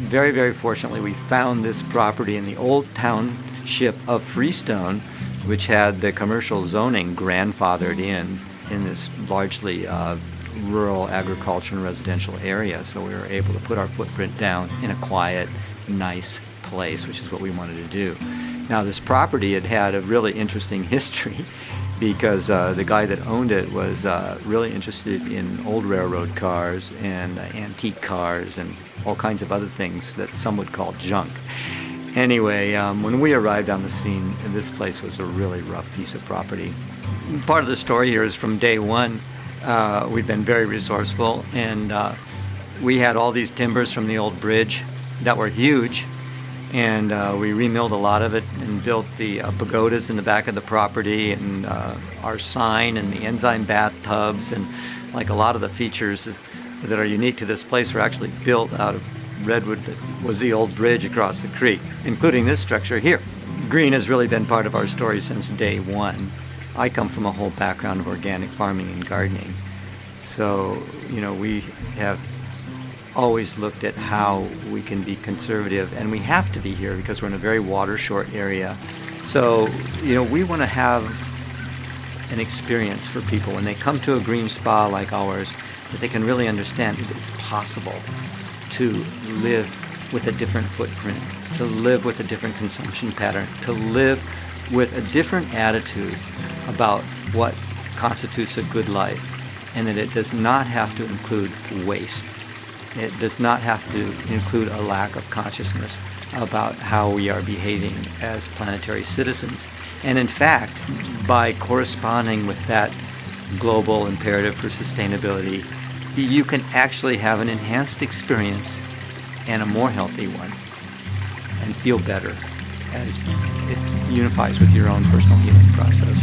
very, very fortunately, we found this property in the old township of Freestone, which had the commercial zoning grandfathered in this largely rural agriculture and residential area. So we were able to put our footprint down in a quiet, nice place, which is what we wanted to do. Now, this property had a really interesting history because the guy that owned it was really interested in old railroad cars and antique cars and all kinds of other things that some would call junk. Anyway, when we arrived on the scene, this place was a really rough piece of property. Part of the story here is from day one, we've been very resourceful, and we had all these timbers from the old bridge that were huge, and we remilled a lot of it and built the pagodas in the back of the property, and our sign and the enzyme bathtubs, and like a lot of the features that are unique to this place were actually built out of redwood that was the old bridge across the creek, including this structure here. Green has really been part of our story since day one. I come from a whole background of organic farming and gardening, so we have always looked at how we can be conservative, and we have to be here because we're in a very water short area. So we want to have an experience for people when they come to a green spa like ours, that they can really understand it is possible to live with a different footprint, to live with a different consumption pattern, to live with a different attitude about what constitutes a good life, and that it does not have to include waste. It does not have to include a lack of consciousness about how we are behaving as planetary citizens. And in fact, by corresponding with that global imperative for sustainability, you can actually have an enhanced experience and a more healthy one, and feel better as it unifies with your own personal healing process.